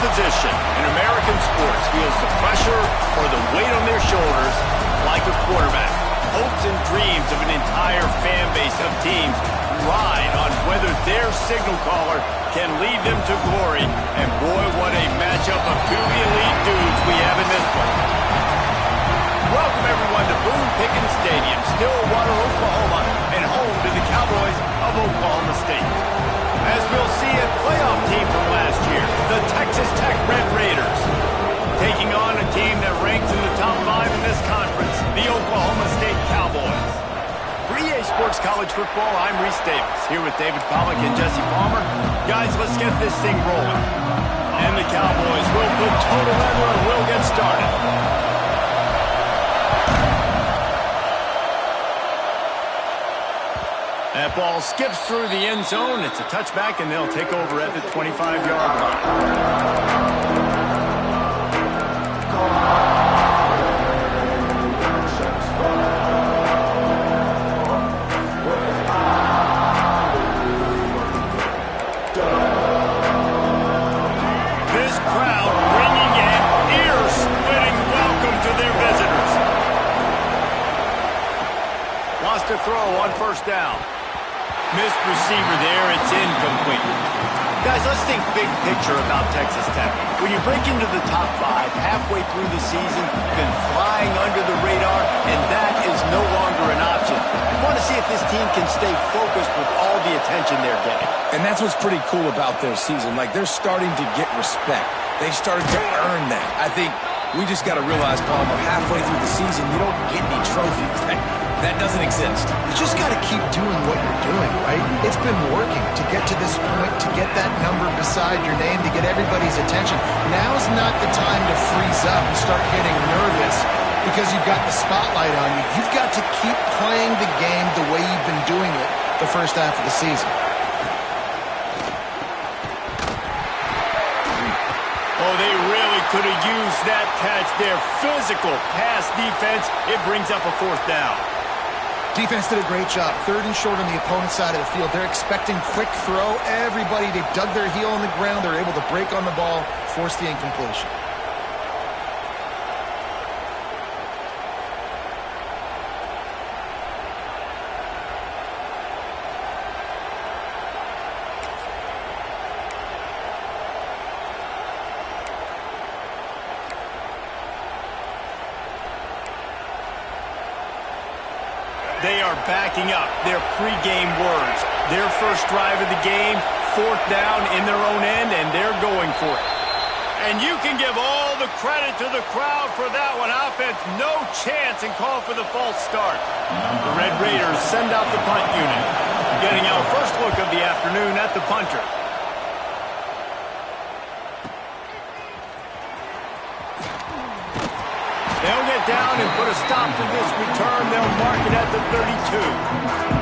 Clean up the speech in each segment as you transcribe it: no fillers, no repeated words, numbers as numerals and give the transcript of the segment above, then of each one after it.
position in American sports feels the pressure or the weight on their shoulders like a quarterback. Hopes and dreams of an entire fan base of teams ride on whether their signal caller can lead them to glory. And boy, what a matchup of two elite dudes we have in this one. Welcome everyone to Boone Pickens Stadium, Stillwater, Oklahoma, and home to the Cowboys of Oklahoma State. As we'll see, a playoff team from last year, the Texas Tech Red Raiders, taking on a team that ranks in the top 5 in this conference, the Oklahoma State Cowboys. For EA Sports College Football, I'm Reese Davis, here with David Pollack and Jesse Palmer. Guys, let's get this thing rolling. And the Cowboys will put total leather and we'll get started. That ball skips through the end zone. It's a touchback, and they'll take over at the 25-yard line. This crowd bringing an ear-splitting welcome to their visitors. Lost a throw on first down. Missed receiver there, it's incomplete. Guys, let's think big picture about Texas Tech. When you break into the top 5 halfway through the season, you've been flying under the radar, and that is no longer an option. You want to see if this team can stay focused with all the attention they're getting. And that's what's pretty cool about their season. Like, they're starting to get respect. They started to earn that. I think we just got to realize, Palmer, halfway through the season, you don't get any trophies. That doesn't exist. You just got to keep doing what you're doing, right? It's been working to get to this point, to get that number beside your name, to get everybody's attention. Now's not the time to freeze up and start getting nervous because you've got the spotlight on you. You've got to keep playing the game the way you've been doing it the first half of the season. Oh, they really could have used that catch there. Physical pass defense. It brings up a fourth down. Defense did a great job. 3rd and short on the opponent's side of the field. They're expecting quick throw. Everybody, they dug their heel on the ground. They're able to break on the ball, force the incompletion. They are backing up their pregame words. Their first drive of the game, 4th down in their own end, and they're going for it. And you can give all the credit to the crowd for that one. Offense, no chance, and call for the false start. The Red Raiders send out the punt unit. Getting our first look of the afternoon at the punter. They'll get down and put a stop to this return. They'll mark it at the 32.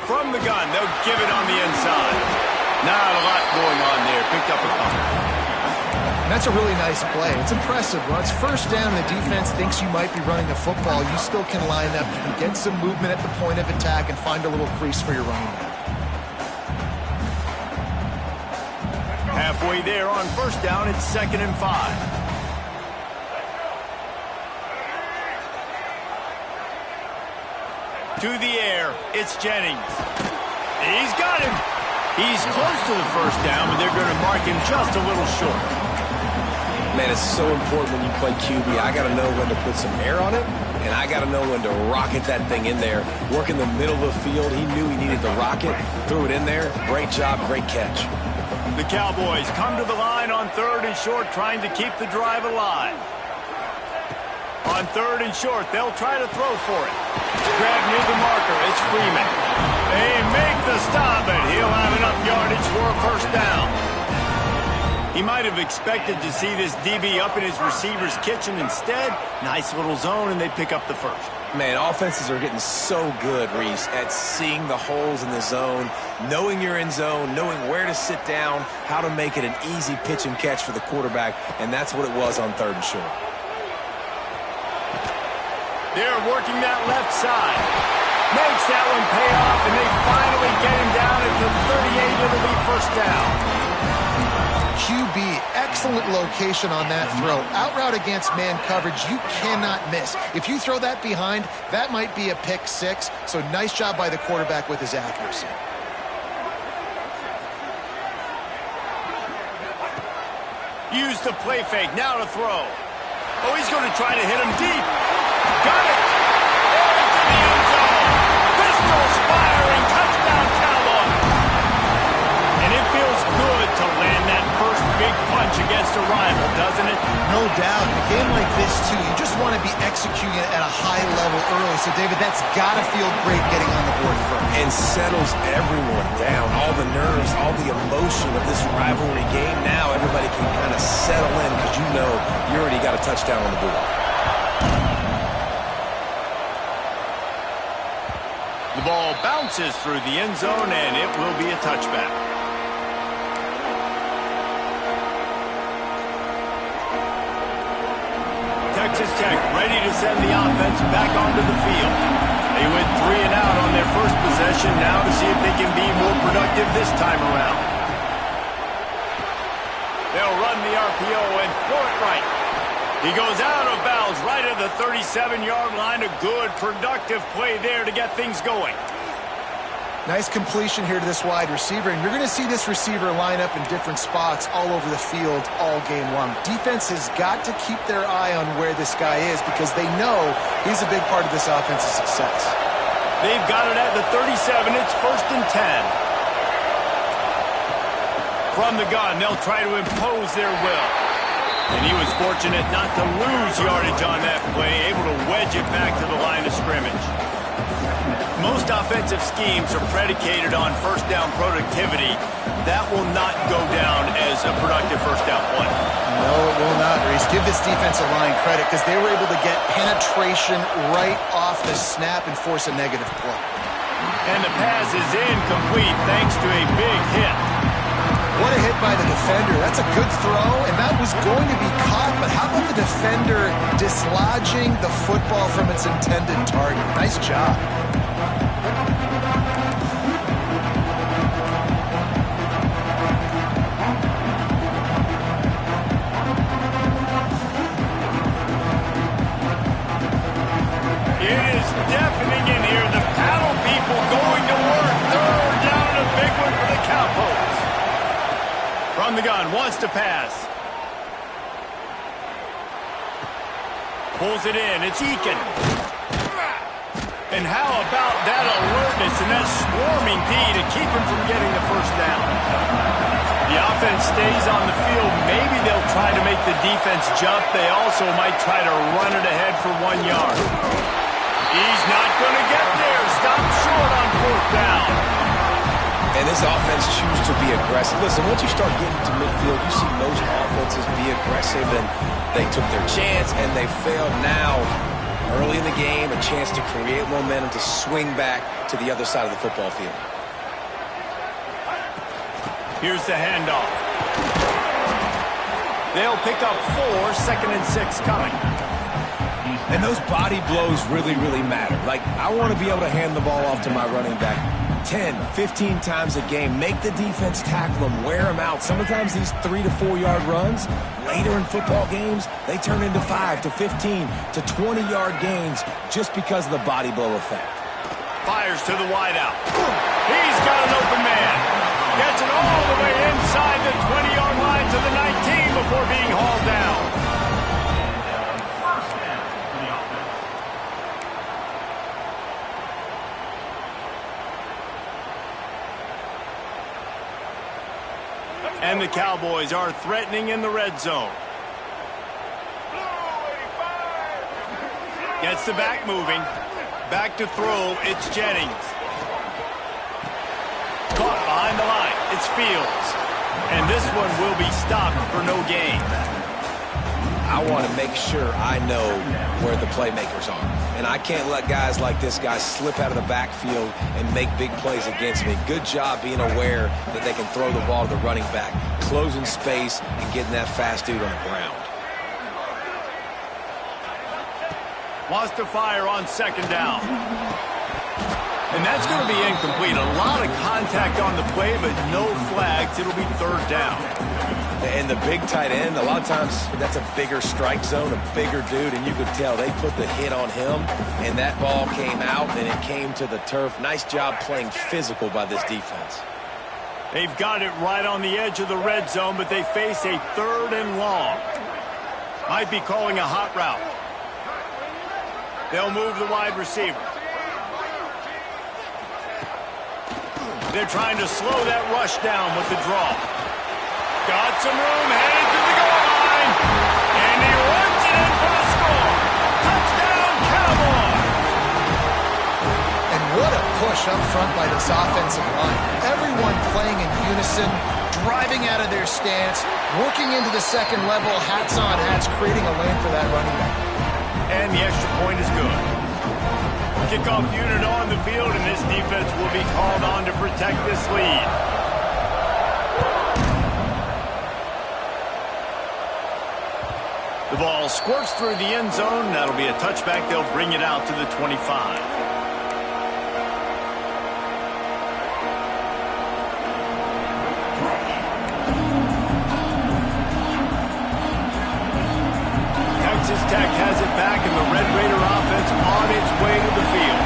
From the gun, they'll give it on the inside. Not a lot going on there. Picked up a couple. And that's a really nice play. It's impressive. When it's first down, the defense thinks you might be running the football. You still can line up. You can get some movement at the point of attack and find a little crease for your running back. Halfway there on first down, it's 2nd and 5. To the air, it's Jennings. He's got him. He's close to the first down, but they're going to mark him just a little short. Man, it's so important when you play QB. I got to know when to put some air on it, and I got to know when to rocket that thing in there. Work in the middle of the field. He knew he needed the rocket, threw it in there. Great job, great catch. The Cowboys come to the line on 3rd and short, trying to keep the drive alive. On 3rd and short, they'll try to throw for it. Grab near the marker, it's Freeman. They make the stop, and he'll have enough yardage for a first down. He might have expected to see this DB up in his receiver's kitchen. Instead, nice little zone, and they pick up the first. Man, offenses are getting so good, Reese, at seeing the holes in the zone, knowing you're in zone, knowing where to sit down, how to make it an easy pitch and catch for the quarterback, and that's what it was on 3rd and short. They're working that left side. Makes that one pay off, and they finally get him down at the 38. It'll be first down. QB, excellent location on that throw. Out route against man coverage, you cannot miss. If you throw that behind, that might be a pick 6. So nice job by the quarterback with his accuracy. Use the play fake, now to throw. Oh, he's going to try to hit him deep. Got it! Into the end zone. Pistols firing, touchdown Cowboys. And it feels good to land that first big punch against a rival, doesn't it? No doubt. In a game like this, too, you just want to be executing it at a high level early. So, David, that's got to feel great getting on the board first. And settles everyone down. All the nerves, all the emotion of this rivalry game. Now everybody can kind of settle in because you know you already got a touchdown on the board. The ball bounces through the end zone, and it will be a touchback. Texas Tech ready to send the offense back onto the field. They went 3 and out on their first possession, now to see if they can be more productive this time around. They'll run the RPO and throw it right. He goes out of bounds right at the 37-yard line. A good, productive play there to get things going. Nice completion here to this wide receiver, and you're going to see this receiver line up in different spots all over the field all game long. Defense has got to keep their eye on where this guy is because they know he's a big part of this offense's success. They've got it at the 37. It's 1st and 10. From the gun, they'll try to impose their will. And he was fortunate not to lose yardage on that play, able to wedge it back to the line of scrimmage. Most offensive schemes are predicated on first down productivity. That will not go down as a productive first down play. No, it will not, Reese. Give this defensive line credit because they were able to get penetration right off the snap and force a negative play. And the pass is incomplete thanks to a big hit. What a hit by the defender. That's a good throw, and that was going to be caught, but how about the defender dislodging the football from its intended target? Nice job. It is deafening in here. The paddle people going to work. 3rd down and a big one for the Cowboys. From the gun, wants to pass. Pulls it in, it's Eakin. And how about that alertness and that swarming D to keep him from getting the first down? The offense stays on the field. Maybe they'll try to make the defense jump. They also might try to run it ahead for 1 yard. He's not going to get there. Stop short on 4th down. And this offense chooses to be aggressive. Listen, once you start getting to midfield, you see most offenses be aggressive, and they took their chance, and they failed. Now, early in the game, a chance to create momentum to swing back to the other side of the football field. Here's the handoff. They'll pick up 4, 2nd and 6 coming. And those body blows really, really matter. Like, I want to be able to hand the ball off to my running back 10, 15 times a game. Make the defense tackle them, wear them out. Sometimes these 3 to 4 yard runs, later in football games, they turn into 5 to 15 to 20 yard gains just because of the body blow effect. Fires to the wideout. He's got an open man. Gets it all the way inside the 20-yard line to the 19 before being hauled down. And the Cowboys are threatening in the red zone. Gets the back moving. Back to throw, it's Jennings. Caught behind the line, it's Fields. And this one will be stopped for no gain. I want to make sure I know where the playmakers are. And I can't let guys like this guy slip out of the backfield and make big plays against me. Good job being aware that they can throw the ball to the running back, closing space and getting that fast dude on the ground. Wants to fire on second down. And that's going to be incomplete. A lot of contact on the play, but no flags. It'll be third down. And the big tight end, a lot of times that's a bigger strike zone, a bigger dude, and you could tell they put the hit on him, and that ball came out, and it came to the turf. Nice job playing physical by this defense. They've got it right on the edge of the red zone, but they face a third and long. Might be calling a hot route. They'll move the wide receiver. They're trying to slow that rush down with the draw. Got some room, headed to the goal line. And he runs it in for the score. Touchdown, Cowboys! And what a push up front by this offensive line. Everyone playing in unison, driving out of their stance, working into the second level, hats on hats, creating a lane for that running back. And the extra point is good. Kickoff unit on the field, and this defense will be called on to protect this lead. The ball squirts through the end zone. That'll be a touchback. They'll bring it out to the 25. Texas Tech has it back, and the Red Raider offense on its way to the field.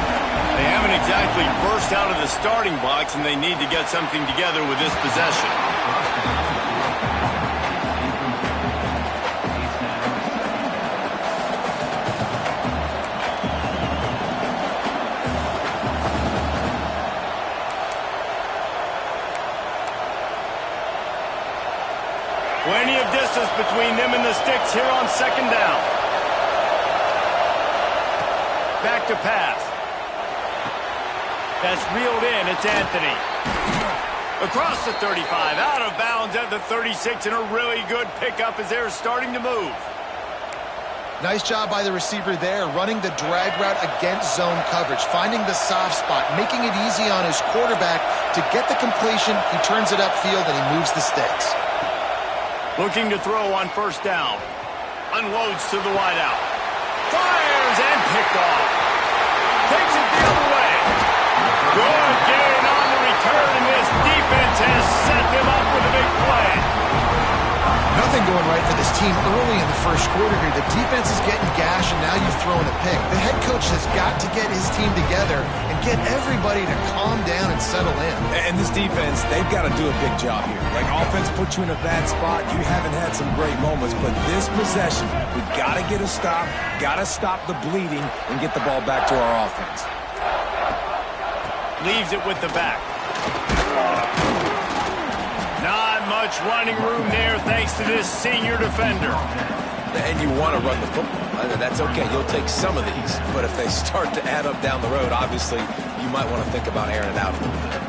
They haven't exactly burst out of the starting blocks, and they need to get something together with this possession. Plenty of distance between them and the sticks here on second down. Back to pass. That's reeled in. It's Anthony. Across the 35, out of bounds at the 36, and a really good pickup as they're starting to move. Nice job by the receiver there, running the drag route against zone coverage, finding the soft spot, making it easy on his quarterback to get the completion. He turns it upfield, and he moves the sticks. Looking to throw on first down. Unloads to the wideout. Fires and picked off. Takes it the other way. Good gain on the return, and this defense has set them up with a big play. Nothing going right for this team early in the first quarter here. The defense is getting gashed, and now you've thrown a pick. The head coach has got to get his team together and get everybody to calm down and settle in. And this defense, they've got to do a big job here. Like, offense puts you in a bad spot. You haven't had some great moments, but this possession, we've got to get a stop, got to stop the bleeding, and get the ball back to our offense. Leaves it with the back. Not much running room there thanks to this senior defender. And you want to run the football. That's okay. You'll take some of these. But if they start to add up down the road, obviously, you might want to think about airing it out a little bit.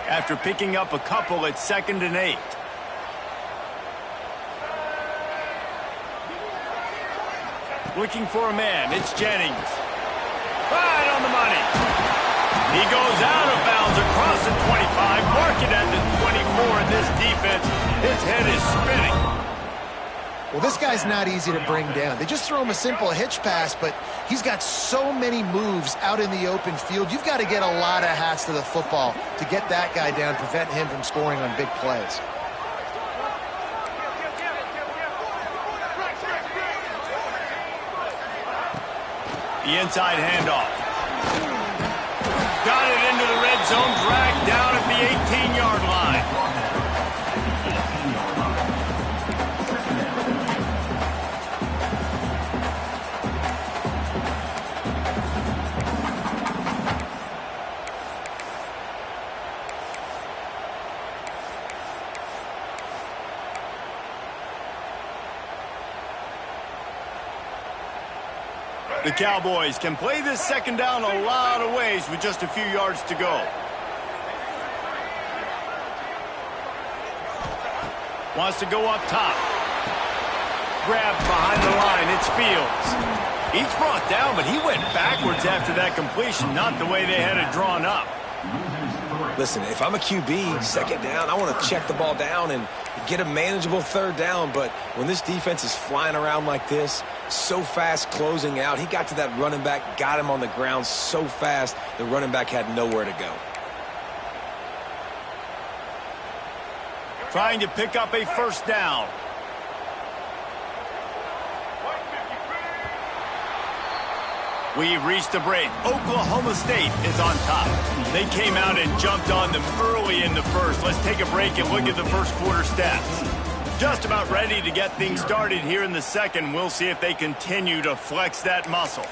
After picking up a couple at 2nd and 8. Looking for a man. It's Jennings. Right on the money. He goes out of bounds across the 25. Mark it at the 24. And this defense, its head is spinning. Well, this guy's not easy to bring down. They just throw him a simple hitch pass, but he's got so many moves out in the open field. You've got to get a lot of hats to the football to get that guy down, prevent him from scoring on big plays. The inside handoff. Got it into the red zone, dragged down at the 18-yard line. The Cowboys can play this second down a lot of ways with just a few yards to go. Wants to go up top. Grabbed behind the line. It's Fields. He's brought down, but he went backwards after that completion, not the way they had it drawn up. Listen, if I'm a QB, second down, I want to check the ball down and get a manageable third down. But when this defense is flying around like this, so fast closing out, he got to that running back, got him on the ground so fast, the running back had nowhere to go. Trying to pick up a first down. We've reached the break. Oklahoma State is on top. They came out and jumped on them early in the first. Let's take a break and look at the first quarter stats. Just about ready to get things started here in the second. We'll see if they continue to flex that muscle.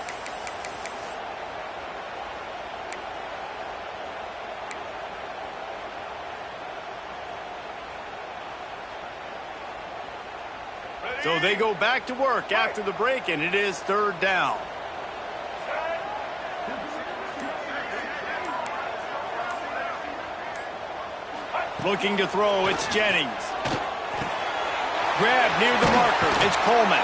So they go back to work after the break, and it is third down. Looking to throw, it's Jennings. Grab near the marker, it's Coleman.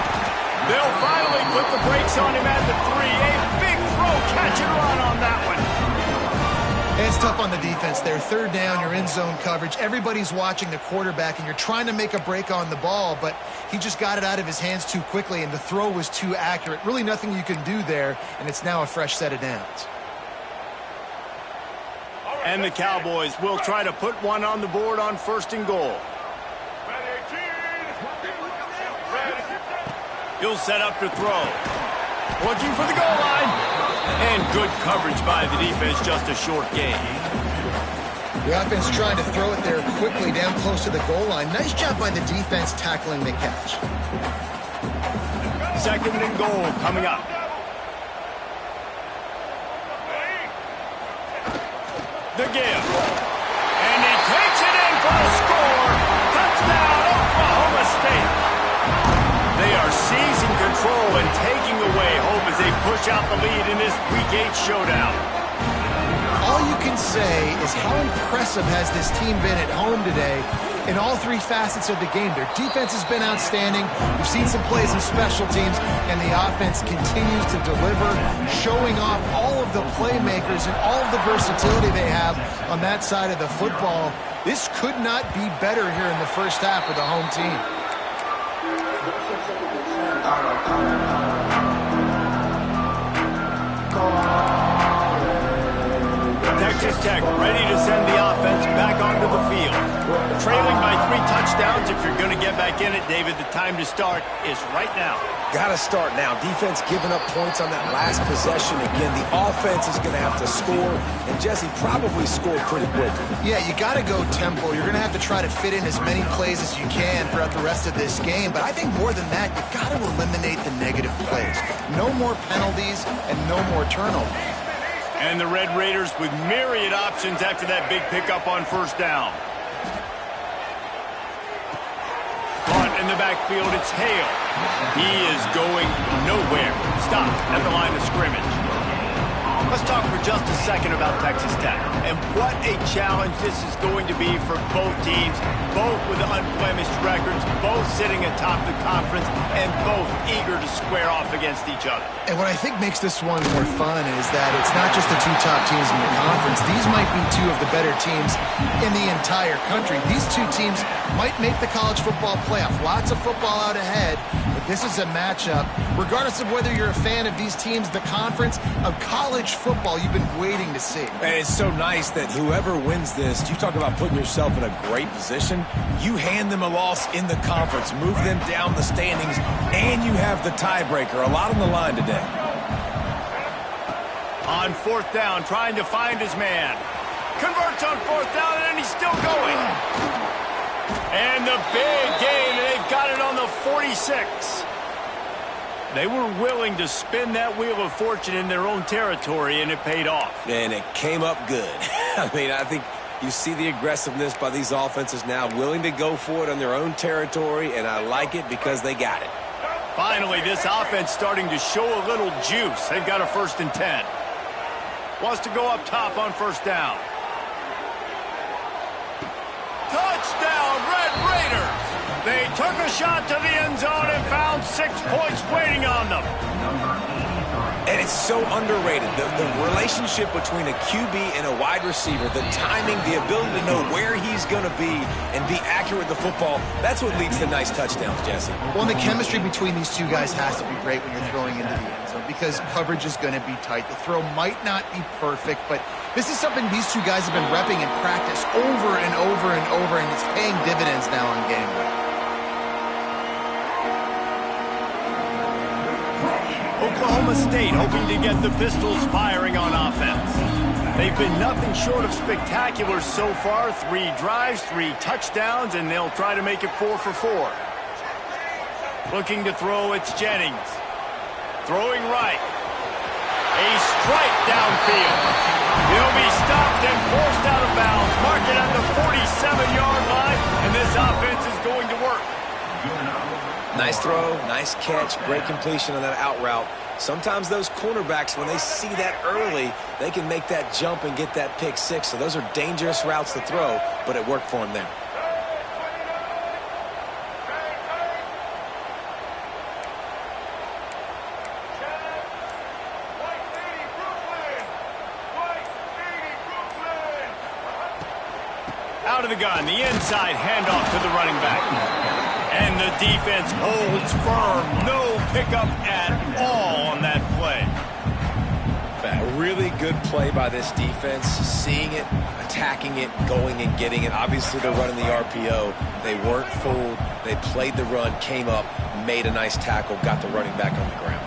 They'll finally put the brakes on him at the 3. A big throw, catch and run on that one. It's tough on the defense there. Third down, you're in zone coverage. Everybody's watching the quarterback, and you're trying to make a break on the ball, but he just got it out of his hands too quickly, and the throw was too accurate. Really nothing you can do there, and it's now a fresh set of downs. And the Cowboys will try to put one on the board on first and goal. He'll set up to throw. Looking for the goal line. And good coverage by the defense, just a short gain. The offense trying to throw it there quickly down close to the goal line. Nice job by the defense tackling the catch. Second and goal coming up. The give. And he takes it in for a score. Touchdown, Oklahoma State. They are seizing control and taking away hope as they push out the lead in this Week 8 showdown. All you can say is how impressive has this team been at home today in all three facets of the game. Their defense has been outstanding. We've seen some plays in special teams, and the offense continues to deliver, showing off all of the playmakers and all of the versatility they have on that side of the football. This could not be better here in the first half for the home team. Texas Tech ready to send the offense back onto the field. Trailing by 3 touchdowns. If you're going to get back in it, David, the time to start is right now. Got to start now. Defense giving up points on that last possession. Again, the offense is going to have to score, and Jesse probably scored pretty quickly. Yeah, you got to go tempo. You're going to have to try to fit in as many plays as you can throughout the rest of this game, but I think more than that, you got to eliminate the negative plays. No more penalties and no more turnovers. And the Red Raiders with myriad options after that big pickup on first down. Caught in the backfield, it's Hale. He is going nowhere. Stop at the line of scrimmage. Let's talk for just a second about Texas Tech. And what a challenge this is going to be for both teams, both with unblemished records, both sitting atop the conference, and both eager to square off against each other. And what I think makes this one more fun is that it's not just the two top teams in the conference. These might be two of the better teams in the entire country. These two teams might make the college football playoff. Lots of football out ahead, but this is a matchup, regardless of whether you're a fan of these teams, the conference, of college football you've been waiting to see. And it's so nice that whoever wins this, you talk about putting yourself in a great position, you hand them a loss in the conference, move them down the standings, and you have the tiebreaker. A lot on the line today. On fourth down, trying to find his man. Converts on fourth down, and he's still going. And the big gain, and they've got it on the 46. They were willing to spin that wheel of fortune in their own territory, and it paid off. And it came up good. I mean, I think you see the aggressiveness by these offenses now, willing to go for it on their own territory, and I like it because they got it. Finally, this offense starting to show a little juice. They've got a 1st and 10. Wants to go up top on 1st down. Touchdown, Red Raiders! They took a shot to the end zone and found 6 points waiting on them. And it's so underrated. The relationship between a QB and a wide receiver, the timing, the ability to know where he's going to be and be accurate with the football, that's what leads to nice touchdowns, Jesse. Well, and the chemistry between these two guys has to be great when you're throwing into the end zone because coverage is going to be tight. The throw might not be perfect, but this is something these two guys have been repping in practice over and over and over, and it's paying dividends now on game day. Oklahoma State hoping to get the Pistols firing on offense. They've been nothing short of spectacular so far. 3 drives, 3 touchdowns, and they'll try to make it 4 for 4. Looking to throw, it's Jennings. Throwing right. A strike downfield. He'll be stopped and forced out of bounds. Mark it at the 47-yard line, and this offense is going to work. Nice throw, nice catch, great completion on that out route. Sometimes those cornerbacks, when they see that early, they can make that jump and get that pick 6. So those are dangerous routes to throw, but it worked for him there. Out of the gun, the inside handoff to the running back. And the defense holds firm. No pickup at all on that play. A really good play by this defense. Seeing it, attacking it, going and getting it. Obviously, they're running the RPO. They weren't fooled. They played the run, came up, made a nice tackle, got the running back on the ground.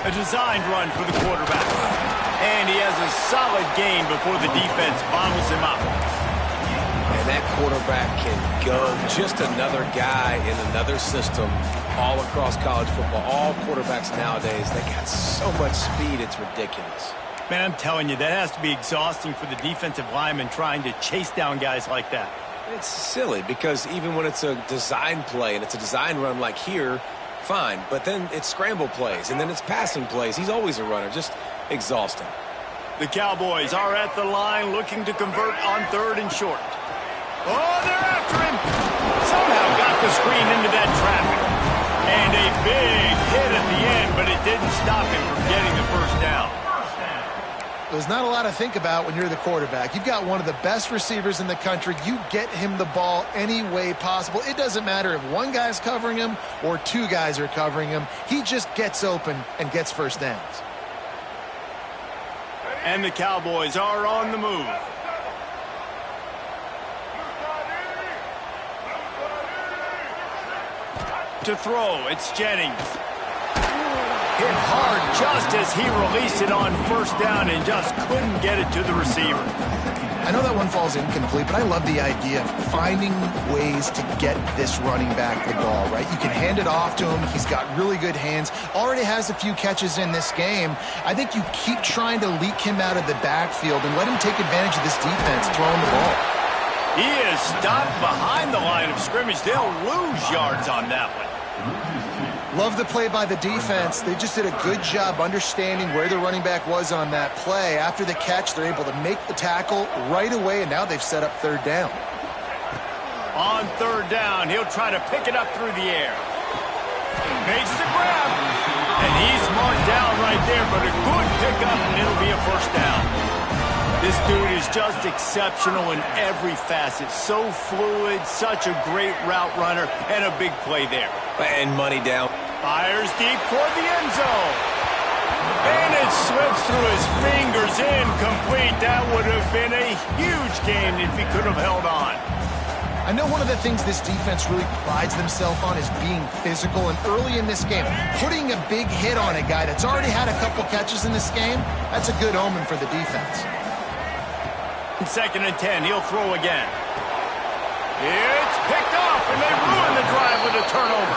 A designed run for the quarterback. And he has a solid gain before the defense bottles him up. And that quarterback can go. Just another guy in another system all across college football. All quarterbacks nowadays, they got so much speed, it's ridiculous. Man, I'm telling you, that has to be exhausting for the defensive lineman trying to chase down guys like that. It's silly because even when it's a design play and it's a design run like here, fine. But then it's scramble plays and then it's passing plays. He's always a runner. Just exhausting. The Cowboys are at the line looking to convert on 3rd and short. Oh, they're after him. Somehow got the screen into that traffic. And a big hit at the end, but it didn't stop him from getting the 1st down. There's not a lot to think about when you're the quarterback. You've got one of the best receivers in the country. You get him the ball any way possible. It doesn't matter if one guy's covering him or 2 guys are covering him. He just gets open and gets 1st downs. And the Cowboys are on the move. To throw, it's Jennings. Hit hard just as he released it on 1st down and just couldn't get it to the receiver. I know that one falls incomplete, but I love the idea of finding ways to get this running back the ball, right? You can hand it off to him. He's got really good hands. Already has a few catches in this game. I think you keep trying to leak him out of the backfield and let him take advantage of this defense throwing the ball. He is stopped behind the line of scrimmage. They'll lose yards on that one. Love the play by the defense. They just did a good job understanding where the running back was on that play. After the catch, they're able to make the tackle right away, and now they've set up 3rd down. On 3rd down, he'll try to pick it up through the air. Makes the grab. And he's marked down right there, but a good pickup, and it'll be a 1st down. This dude is just exceptional in every facet. So fluid, such a great route runner, and a big play there. And money down. Fires deep toward the end zone. And it slips through his fingers, incomplete. That would have been a huge gain if he could have held on. I know one of the things this defense really prides themselves on is being physical, and early in this game, putting a big hit on a guy that's already had a couple catches in this game, that's a good omen for the defense. 2nd and 10, he'll throw again. It's picked off, and they ruin the drive with a turnover.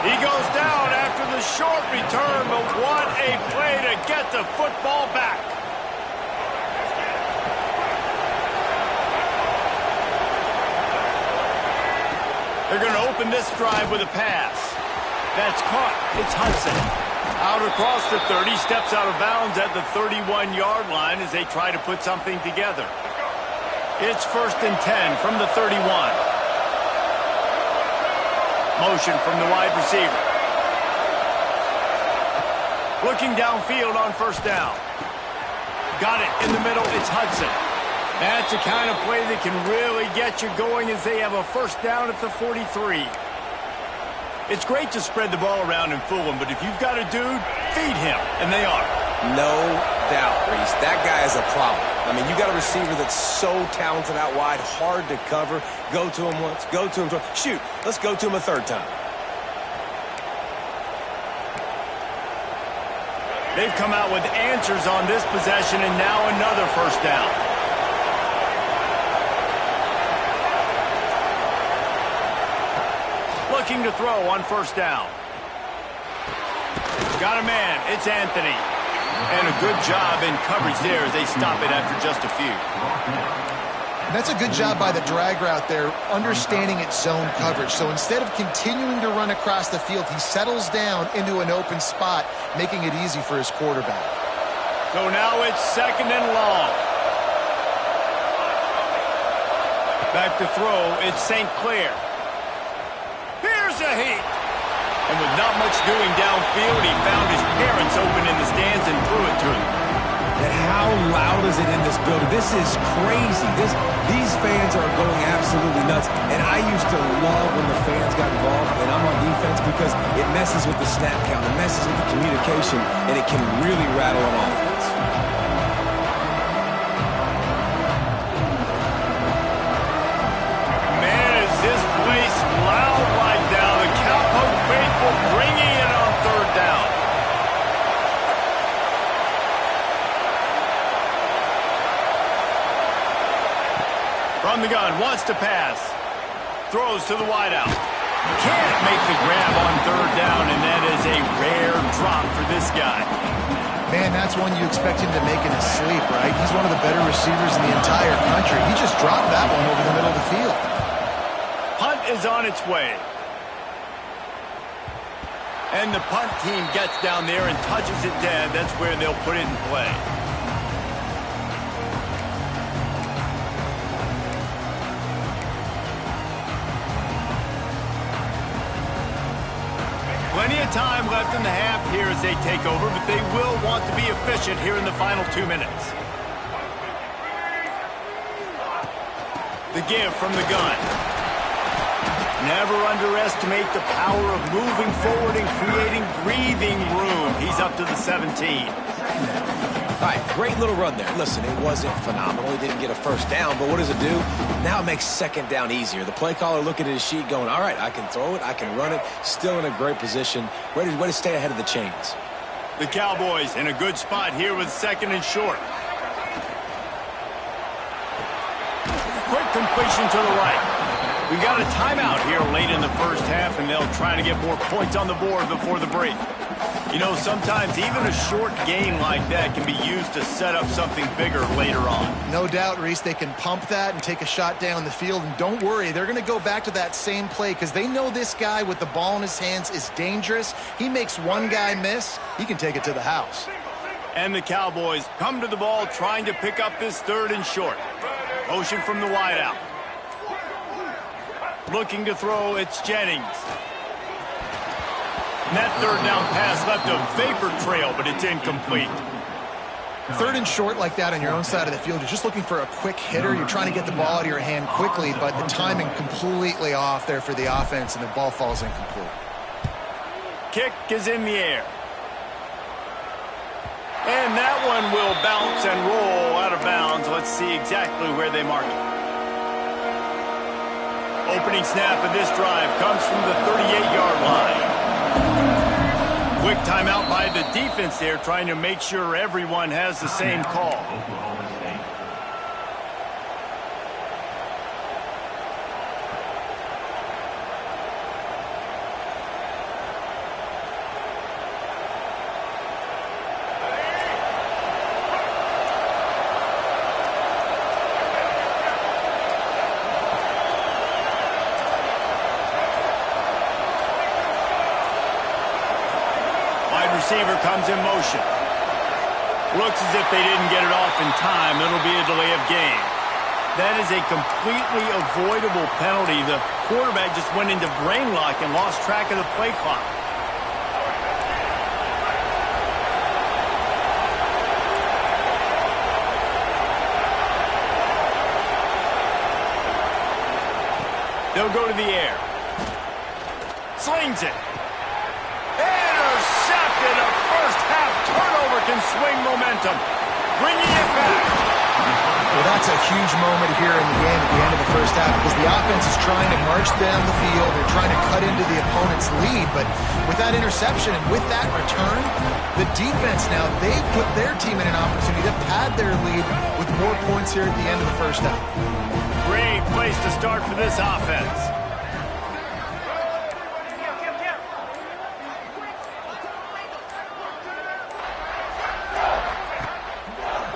He goes down after the short return, but what a play to get the football back. They're going to open this drive with a pass. That's caught. It's Hudson. Out across the 30, steps out of bounds at the 31-yard line as they try to put something together. It's 1st and 10 from the 31. Motion from the wide receiver. Looking downfield on 1st down. Got it in the middle. It's Hudson. That's the kind of play that can really get you going as they have a 1st down at the 43. It's great to spread the ball around and fool him, but if you've got a dude, feed him, and they are. No doubt, Reese. That guy is a problem. I mean, you got a receiver that's so talented out wide, hard to cover. Go to him once, go to him twice. Shoot, let's go to him a 3rd time. They've come out with answers on this possession, and now another 1st down. Looking to throw on 1st down. Got a man. It's Anthony. And a good job in coverage there as they stop it after just a few. That's a good job by the drag route there, understanding its zone coverage. So instead of continuing to run across the field, he settles down into an open spot, making it easy for his quarterback. So now it's 2nd and long. Back to throw, it's St. Clair. Here's a heat. And with not much doing downfield, he found his parents open in the stands and threw it to him. And how loud is it in this building? This is crazy. These fans are going absolutely nuts. And I used to love when the fans got involved, and I'm on defense, because it messes with the snap count, it messes with the communication, and it can really rattle an offense. Man, is this place loud right now. The Cowpoke faithful bringing it on 3rd down. From the gun, wants to pass. Throws to the wideout. Can't make the grab on 3rd down, and that is a rare drop for this guy. Man, that's one you expect him to make in his sleep, right? He's one of the better receivers in the entire country. He just dropped that one over the middle of the field. Punt is on its way. And the punt team gets down there and touches it dead. That's where they'll put it in play. Plenty of time left in the half here as they take over, but they will want to be efficient here in the final 2 minutes. The give from the gun. Never underestimate the power of moving forward and creating breathing room. He's up to the 17. All right, great little run there. Listen, it wasn't phenomenal. He didn't get a 1st down, but what does it do? Now it makes 2nd down easier. The play caller looking at his sheet going, all right, I can throw it, I can run it, still in a great position, ready to stay ahead of the chains. The Cowboys in a good spot here with 2nd and short. Quick completion to the right. We got a timeout here late in the 1st half, and they'll try to get more points on the board before the break. You know, sometimes even a short gain like that can be used to set up something bigger later on. No doubt, Reese, they can pump that and take a shot down the field. And don't worry, they're going to go back to that same play because they know this guy with the ball in his hands is dangerous. He makes one guy miss, he can take it to the house. And the Cowboys come to the ball trying to pick up this 3rd and short. Motion from the wideout. Looking to throw, it's Jennings. And that 3rd down pass left a vapor trail, but it's incomplete. 3rd and short like that on your own side of the field, you're just looking for a quick hitter. You're trying to get the ball out of your hand quickly, but the timing completely off there for the offense, and the ball falls incomplete. Kick is in the air. And that one will bounce and roll out of bounds. Let's see exactly where they mark it. Opening snap of this drive comes from the 38-yard line. Quick timeout by the defense there, trying to make sure everyone has the same call. receiver comes in motion. Looks as if they didn't get it off in time. It'll be a delay of game. That is a completely avoidable penalty. The quarterback just went into brain lock and lost track of the play clock. They'll go to the air. Slings it. Intercepted. A first-half turnover can swing momentum. Bringing it back. Well, that's a huge moment here in the game at the end of the first half because the offense is trying to march down the field. They're trying to cut into the opponent's lead. But with that interception and with that return, the defense now, they put their team in an opportunity to pad their lead with more points here at the end of the first half. Great place to start for this offense.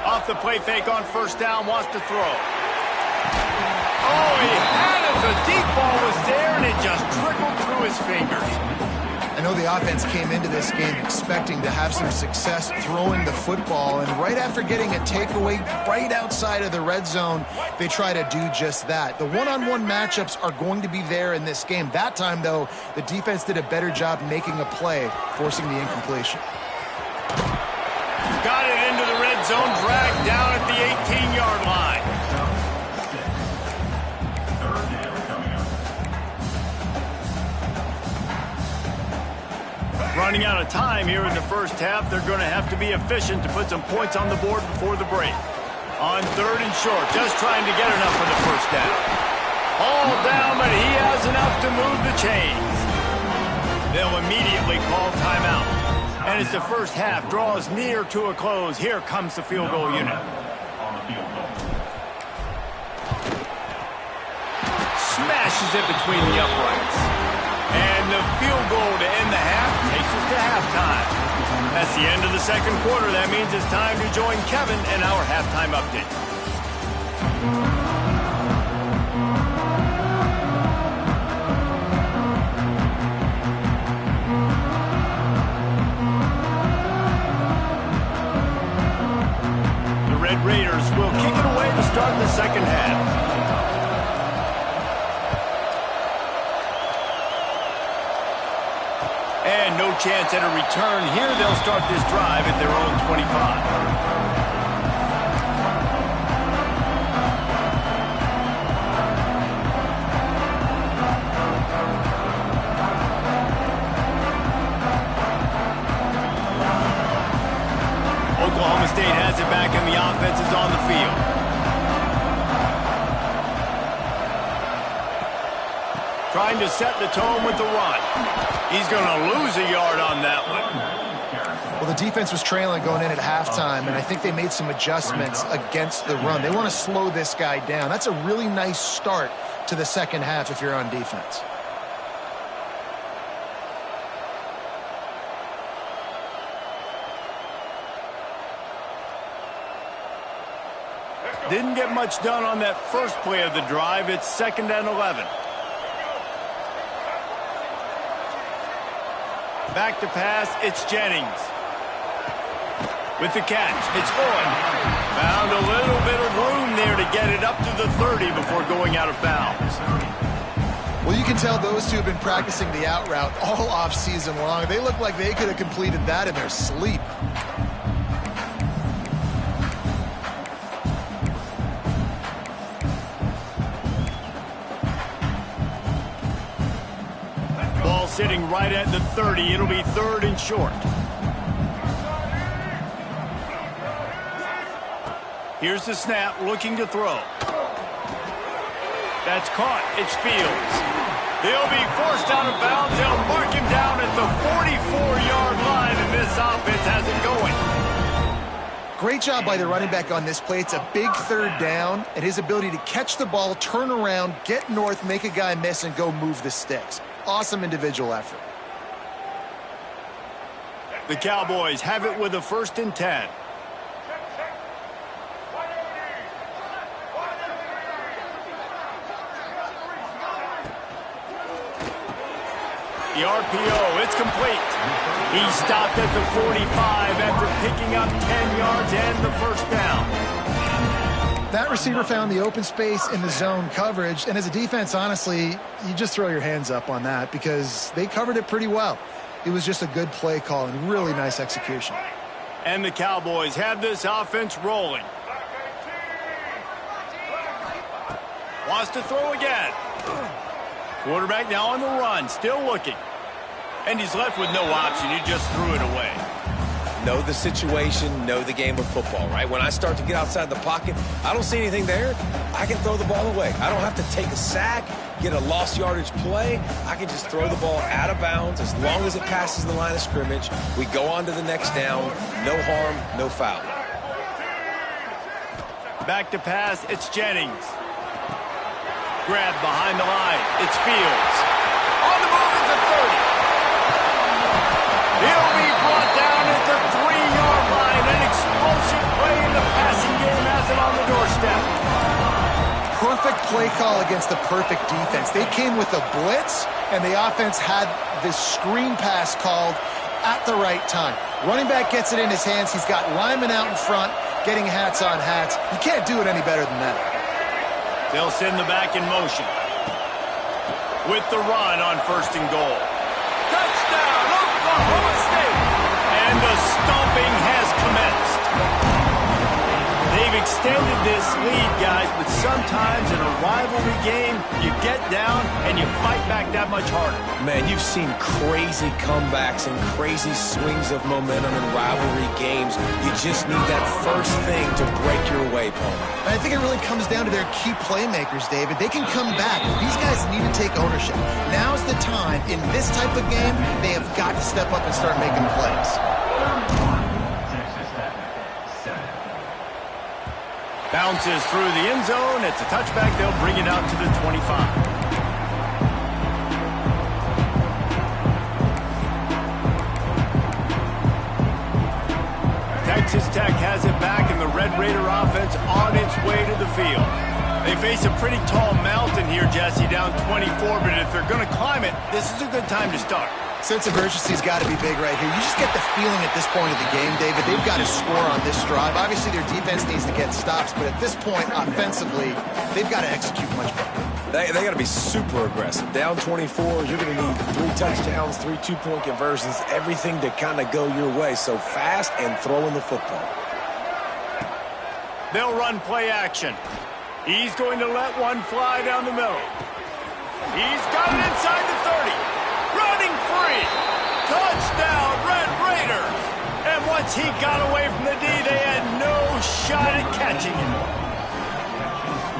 Off the play fake on first down, wants to throw. Oh, he had it. The deep ball was there, and it just trickled through his fingers. I know the offense came into this game expecting to have some success throwing the football, and right after getting a takeaway right outside of the red zone, they try to do just that. The one-on-one matchups are going to be there in this game. That time, though, the defense did a better job making a play, forcing the incompletion. Got it into the red zone, dragged down at the 18-yard line. Running out of time here in the first half. They're going to have to be efficient to put some points on the board before the break. On third and short, just trying to get enough for the first down. All down, but he has enough to move the chains. They'll immediately call timeout. And as the first half draws near to a close, here comes the field goal unit. Smashes it between the uprights. And the field goal to end the half takes us to halftime. That's the end of the second quarter. That means it's time to join Kevin in our halftime update. The Red Raiders will kick it away to start the second half. And no chance at a return here. They'll start this drive at their own 25. Oklahoma State has it back and the offense is on the field. Trying to set the tone with the run. He's going to lose a yard on that one. Well, the defense was trailing going in at halftime, and I think they made some adjustments against the run. They want to slow this guy down. That's a really nice start to the second half if you're on defense. Didn't get much done on that first play of the drive. It's 2nd and 11. Back to pass, it's Jennings. With the catch, it's Boyd. Found a little bit of room there to get it up to the 30 before going out of bounds. Well, you can tell those two have been practicing the out route all off season long. They look like they could have completed that in their sleep. Sitting right at the 30. It'll be 3rd and short. Here's the snap, looking to throw. That's caught. It's Fields. They'll be forced out of bounds. They'll mark him down at the 44-yard line, and this offense has it going. Great job by the running back on this play. It's a big 3rd down, and his ability to catch the ball, turn around, get north, make a guy miss, and go move the sticks. Awesome individual effort. The Cowboys have it with a 1st and 10. The RPO, it's complete. He stopped at the 45 after picking up 10 yards and the first down. That receiver found the open space in the zone coverage, and as a defense, honestly, you just throw your hands up on that because they covered it pretty well. It was just a good play call and really nice execution. And the Cowboys have this offense rolling. Wants to throw again. Quarterback now on the run, still looking. And he's left with no option. He just threw it away. Know the situation, know the game of football, right? When I start to get outside the pocket, I don't see anything there, I can throw the ball away. I don't have to take a sack, get a lost yardage play. I can just throw the ball out of bounds as long as it passes the line of scrimmage. We go on to the next down. No harm, no foul. Back to pass, it's Jennings. Grab behind the line, it's Fields. On the move at the 30. He'll be brought down at the 3-yard line. An explosive play in the passing game has him on the doorstep. Perfect play call against the perfect defense. They came with a blitz, and the offense had this screen pass called at the right time. Running back gets it in his hands. He's got linemen out in front, getting hats on hats. You can't do it any better than that. They'll send the back in motion. With the run on 1st and goal. Touchdown, Oklahoma State! And the stomping has commenced. They've extended this lead, guys, but sometimes in a rivalry game, you get down and you fight back that much harder. Man, you've seen crazy comebacks and crazy swings of momentum in rivalry games. You just need that first thing to break your way, Paul. I think it really comes down to their key playmakers, David. They can come back. These guys need to take ownership. Now's the time. In this type of game, they have got to step up and start making plays. Bounces through the end zone. It's a touchback. They'll bring it out to the 25. Texas Tech has it back, and the Red Raider offense on its way to the field. They face a pretty tall mountain here, Jesse, down 24, but if they're going to climb it, this is a good time to start. Sense of urgency's got to be big right here. You just get the feeling at this point of the game, David, they've got to score on this drive. Obviously, their defense needs to get stops, but at this point, offensively, they've got to execute much better. They got to be super aggressive. Down 24, you're going to need 3 touchdowns, 3 two-point conversions, everything to kind of go your way. So fast and throwing the football. They'll run play action. He's going to let one fly down the middle. He's got it inside the 30. Running free. Touchdown, Red Raiders. And once he got away from the D, they had no shot at catching him.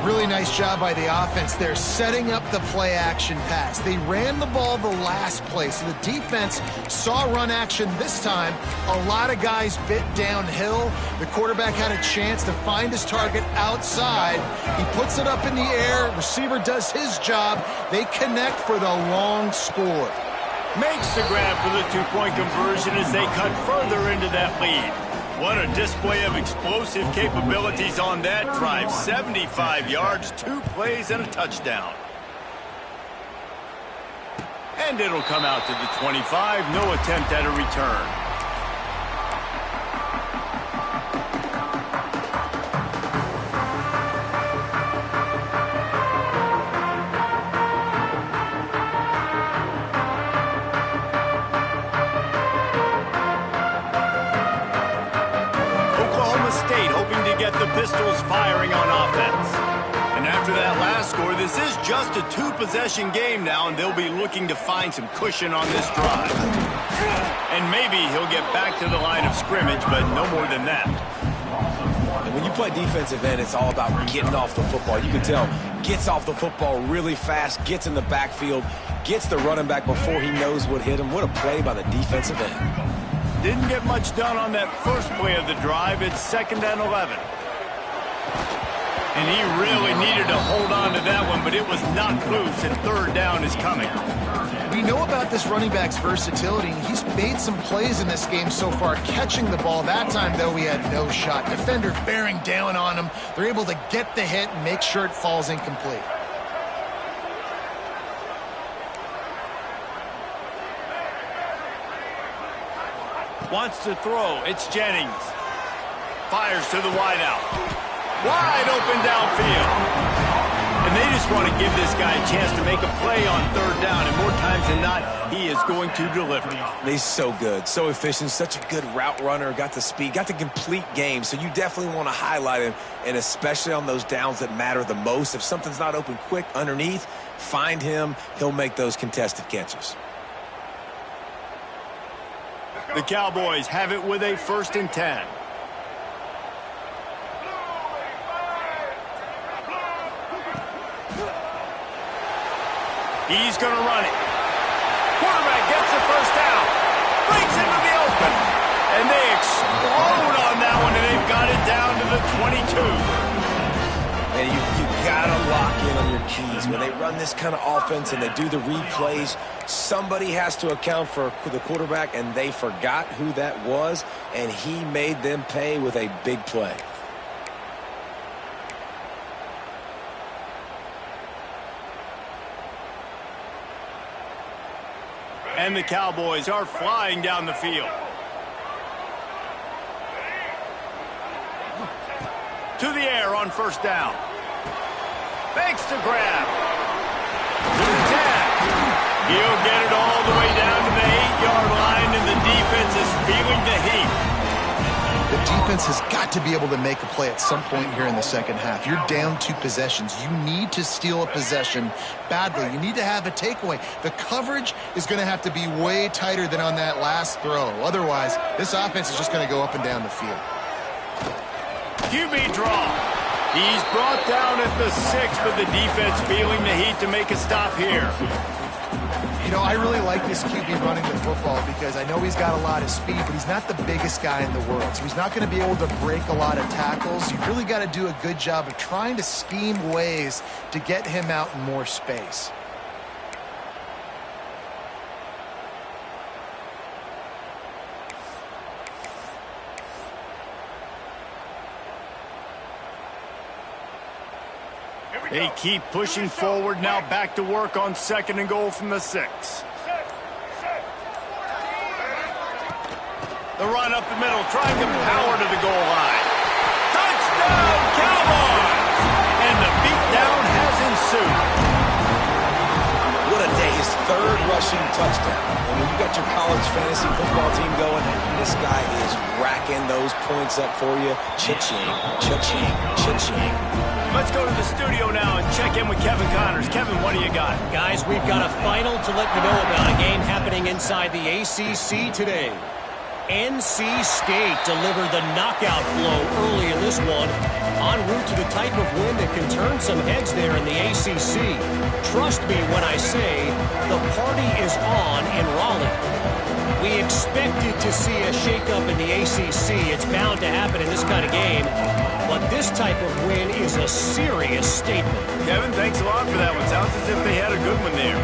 Really nice job by the offense. They're setting up the play action pass. They ran the ball the last play, so the defense saw run action this time. A lot of guys bit downhill. The quarterback had a chance to find his target outside. He puts it up in the air. Receiver does his job. They connect for the long score. Makes the grab for the two-point conversion as they cut further into that lead. What a display of explosive capabilities on that drive. 75 yards, 2 plays, and a touchdown. And it'll come out to the 25. No attempt at a return. The Pistols firing on offense. And after that last score, this is just a 2-possession game now, and they'll be looking to find some cushion on this drive. And maybe he'll get back to the line of scrimmage, but no more than that. And when you play defensive end, it's all about getting off the football. You can tell, gets off the football really fast, gets in the backfield, gets the running back before he knows what hit him. What a play by the defensive end. Didn't get much done on that first play of the drive. It's 2nd and 11. And he really needed to hold on to that one, but it was knocked loose, and 3rd down is coming. We know about this running back's versatility. He's made some plays in this game so far, catching the ball. That time, though, he had no shot. Defender bearing down on him. They're able to get the hit and make sure it falls incomplete. Wants to throw. It's Jennings. Fires to the wideout. Wide open downfield. And they just want to give this guy a chance to make a play on third down. And more times than not, he is going to deliver. He's so good, so efficient, such a good route runner, got the speed, got the complete game. So you definitely want to highlight him, and especially on those downs that matter the most. If something's not open quick underneath, find him. He'll make those contested catches. The Cowboys have it with a 1st and 10. He's going to run it. Quarterback gets the 1st down. Breaks into the open. And they explode on that one, and they've got it down to the 22. And you got to lock in on your keys. When they run this kind of offense and they do the replays, somebody has to account for the quarterback, and they forgot who that was, and he made them pay with a big play. And the Cowboys are flying down the field. To the air on 1st down. Fakes to grab. To the 10. He'll get it all the way down to the 8-yard line, and the defense is feeling the heat. The defense has got to be able to make a play at some point here in the second half. You're down 2 possessions. You need to steal a possession badly. You need to have a takeaway. The coverage is going to have to be way tighter than on that last throw. Otherwise, this offense is just going to go up and down the field. QB draw. He's brought down at the 6, but the defense feeling the heat to make a stop here. You know, I really like this QB running the football because I know he's got a lot of speed, but he's not the biggest guy in the world. So he's not going to be able to break a lot of tackles. You've really got to do a good job of trying to scheme ways to get him out in more space. They keep pushing forward, now back to work on 2nd and goal from the 6. The run up the middle, trying to power to the goal line. Touchdown, Cowboys! And the beatdown has ensued. What a day, his 3rd rushing touchdown. And when you got your college fantasy football team going, this guy is racking those points up for you. Cha-ching, cha-ching, cha-ching. Let's go to the studio now and check in with Kevin Connors. Kevin, what do you got? Guys, we've got a final to let you know about, a game happening inside the ACC today. NC State delivered the knockout blow early in this one, en route to the type of win that can turn some heads there in the ACC. Trust me when I say the party is on in Raleigh. We expected to see a shakeup in the ACC. It's bound to happen in this kind of game. But this type of win is a serious statement. Kevin, thanks a lot for that one. Sounds as if they had a good one there.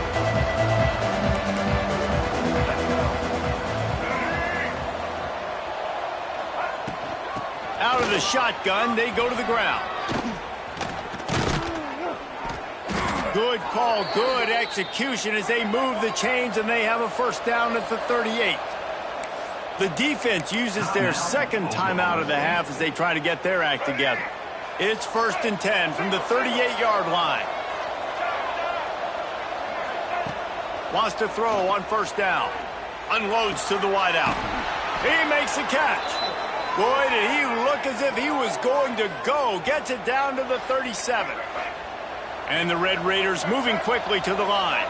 Out of the shotgun, they go to the ground. Good call, good execution as they move the chains, and they have a 1st down at the 38. The defense uses their 2nd timeout of the half as they try to get their act together. It's 1st and 10 from the 38-yard line. Wants to throw on 1st down. Unloads to the wideout. He makes the catch. Boy, did he look as if he was going to go. Gets it down to the 37. And the Red Raiders moving quickly to the line.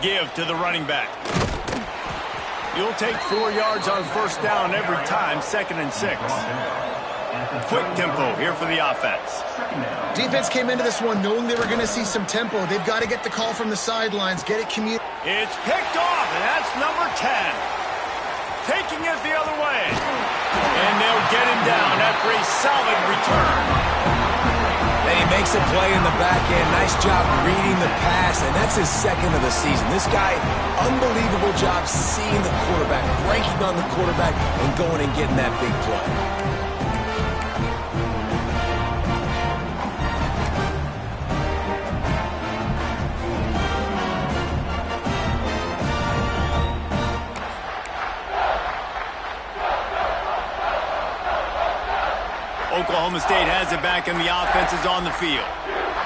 Give to the running back. You'll take 4 yards on 1st down every time, 2nd and 6. Quick tempo here for the offense. Defense came into this one knowing they were going to see some tempo. They've got to get the call from the sidelines, get it communicated. It's picked off, and that's number 10. Taking it the other way. And they'll get him down after a solid return. And he makes a play in the back end. Nice job reading the pass, and that's his 2nd of the season. This guy, unbelievable job seeing the quarterback, breaking on the quarterback, and going and getting that big play. Oklahoma State has it back and the offense is on the field.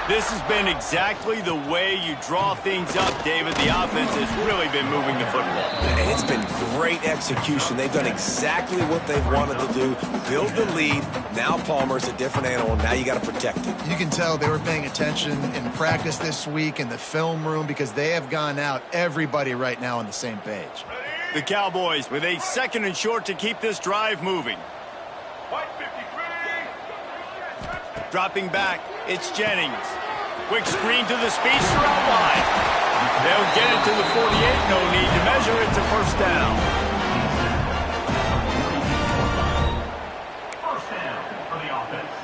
This has been exactly the way you draw things up, David. The offense has really been moving the football. And it's been great execution. They've done exactly what they've wanted to do. Build the lead. Now Palmer's a different animal. Now you got to protect it. You can tell they were paying attention in practice this week in the film room because they have gone out, everybody right now on the same page. The Cowboys with a 2nd and short to keep this drive moving. Dropping back, it's Jennings. Quick screen to the speedster out wide. They'll get it to the 48. No need to measure. It's a first down. First down for the offense.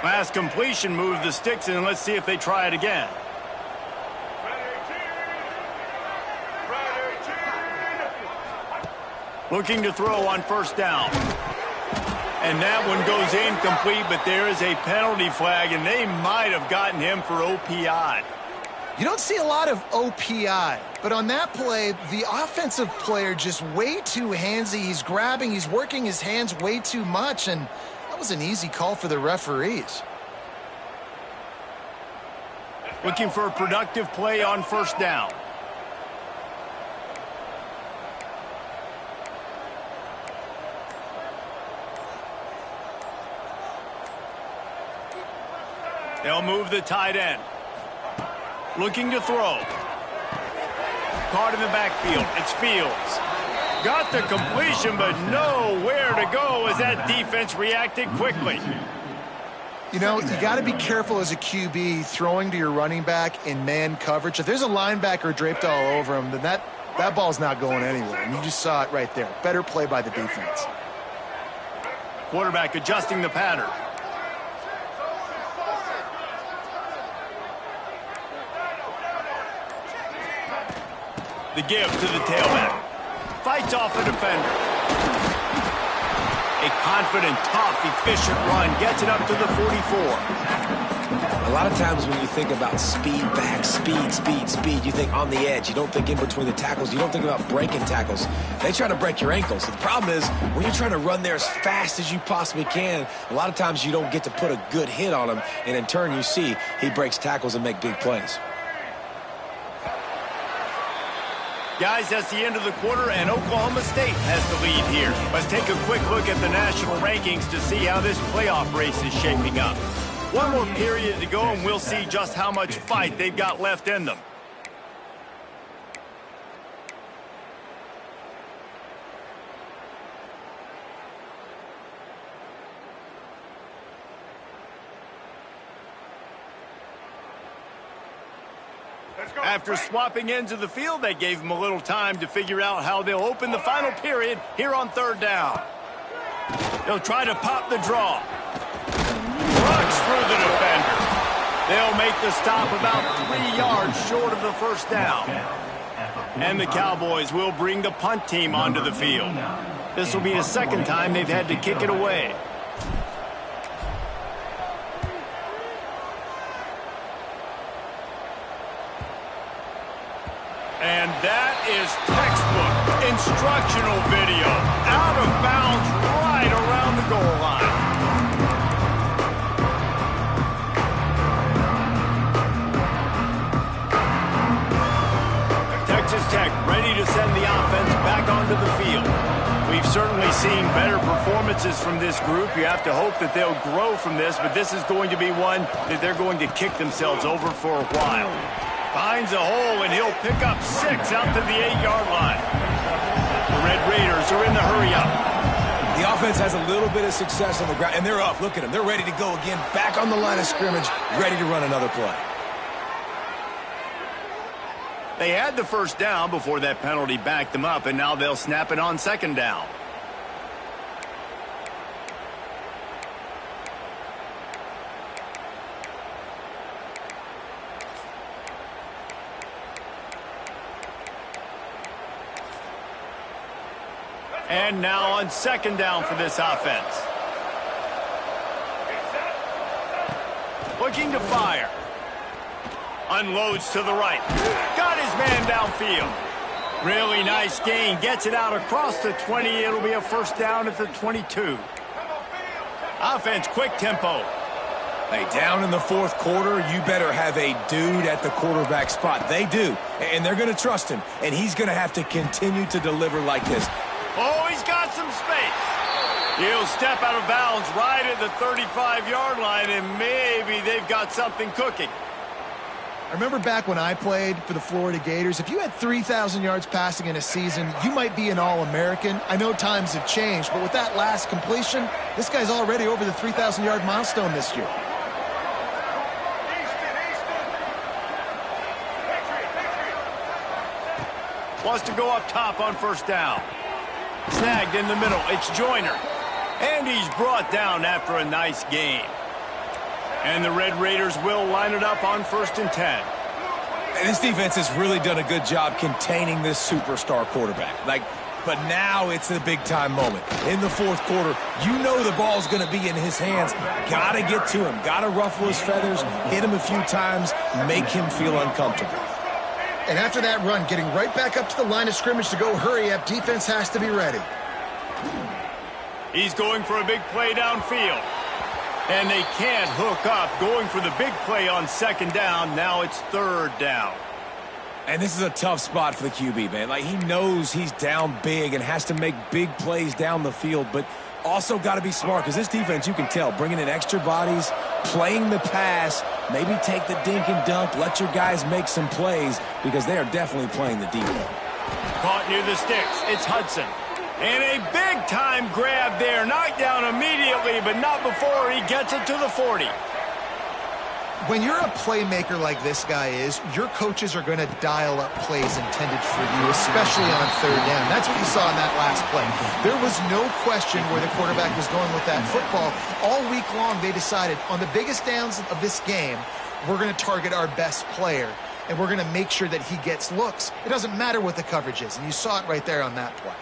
Last completion moved the sticks in. Let's see if they try it again. Looking to throw on first down. And that one goes incomplete, but there is a penalty flag, and they might have gotten him for OPI. You don't see a lot of OPI, but on that play, the offensive player just way too handsy. He's grabbing, he's working his hands way too much, and that was an easy call for the referees. Looking for a productive play on first down. They'll move the tight end. Looking to throw. Caught in the backfield. It's Fields. Got the completion, but nowhere to go as that defense reacted quickly. You know, you got to be careful as a QB throwing to your running back in man coverage. If there's a linebacker draped all over him, then that ball's not going anywhere. And you just saw it right there. Better play by the defense. Quarterback adjusting the pattern. The give to the tailback. Fights off a defender. A confident, tough, efficient run. Gets it up to the 44. A lot of times when you think about speed back, speed, you think on the edge. You don't think in between the tackles. You don't think about breaking tackles. They try to break your ankles. The problem is when you're trying to run there as fast as you possibly can, a lot of times you don't get to put a good hit on him, and in turn you see he breaks tackles and make big plays. Guys, that's the end of the quarter, and Oklahoma State has the lead here. Let's take a quick look at the national rankings to see how this playoff race is shaping up. One more period to go, and we'll see just how much fight they've got left in them. After swapping ends of the field, they gave them a little time to figure out how they'll open the final period here on third down. They'll try to pop the draw. Runs through the defender. They'll make the stop about 3 yards short of the first down. And the Cowboys will bring the punt team onto the field. This will be the second time they've had to kick it away. And that is textbook instructional video. Out of bounds right around the goal line. Texas Tech ready to send the offense back onto the field. We've certainly seen better performances from this group. You have to hope that they'll grow from this, but this is going to be one that they're going to kick themselves over for a while. Finds a hole, and he'll pick up 6 out to the 8-yard line. The Red Raiders are in the hurry-up. The offense has a little bit of success on the ground, and they're up. Look at them. They're ready to go again, back on the line of scrimmage, ready to run another play. They had the first down before that penalty backed them up, and now they'll snap it on second down. And now on second down for this offense. Looking to fire. Unloads to the right. Got his man downfield. Really nice gain. Gets it out across the 20. It'll be a first down at the 22. Offense, quick tempo. Hey, down in the fourth quarter, you better have a dude at the quarterback spot. They do, and they're going to trust him, and he's going to have to continue to deliver like this. Oh, he's got some space. He'll step out of bounds right at the 35-yard line, and maybe they've got something cooking. I remember back when I played for the Florida Gators, if you had 3,000 yards passing in a season, you might be an All-American. I know times have changed, but with that last completion, this guy's already over the 3,000-yard milestone this year. Wants to go up top on first down. Snagged in the middle. It's Joyner. And he's brought down after a nice gain. And the Red Raiders will line it up on 1st and 10. And this defense has really done a good job containing this superstar quarterback. But now it's the big-time moment. In the fourth quarter, you know the ball's going to be in his hands. Got to get to him. Got to ruffle his feathers, hit him a few times, make him feel uncomfortable. And after that run, getting right back up to the line of scrimmage to go hurry up, defense has to be ready. He's going for a big play downfield. And they can't hook up, going for the big play on 2nd down. Now it's 3rd down. And this is a tough spot for the QB, man. He knows he's down big and has to make big plays down the field, but also got to be smart because this defense, you can tell, bringing in extra bodies, playing the pass, maybe take the dink and dunk, let your guys make some plays because they are definitely playing the deep ball. Caught near the sticks. It's Hudson. And a big-time grab there. Knocked down immediately, but not before he gets it to the 40. When you're a playmaker like this guy is, your coaches are going to dial up plays intended for you, especially on 3rd down. That's what you saw in that last play. There was no question where the quarterback was going with that football. All week long, they decided on the biggest downs of this game, we're going to target our best player, and we're going to make sure that he gets looks. It doesn't matter what the coverage is, and you saw it right there on that play.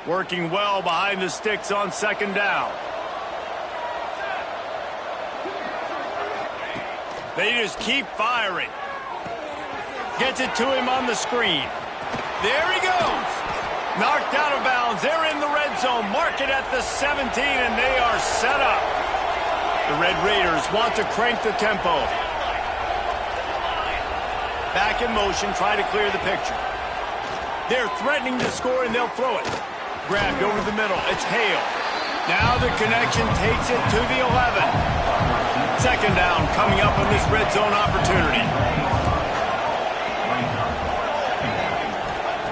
Working well behind the sticks on 2nd down. They just keep firing. Gets it to him on the screen. There he goes. Knocked out of bounds. They're in the red zone. Mark it at the 17, and they are set up. The Red Raiders want to crank the tempo. Back in motion, try to clear the picture. They're threatening to score, and they'll throw it. Grabbed over the middle. It's Hale. Now the connection takes it to the 11. 2nd down coming up on this red zone opportunity.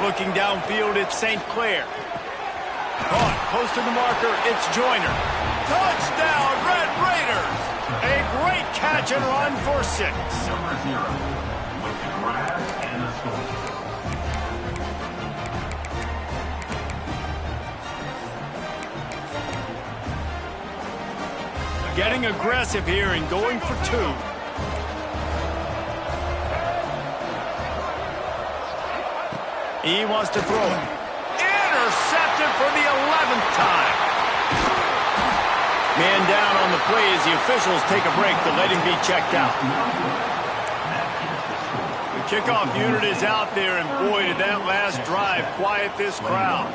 Looking downfield, it's St. Clair. Caught close to the marker. It's Joyner. Touchdown, Red Raiders. A great catch and run for 6. Number 0 with the grab and the score. Getting aggressive here and going for 2. He wants to throw it. Intercepted for the 11th time. Man down on the play as the officials take a break to let him be checked out. The kickoff unit is out there, and boy, did that last drive quiet this crowd.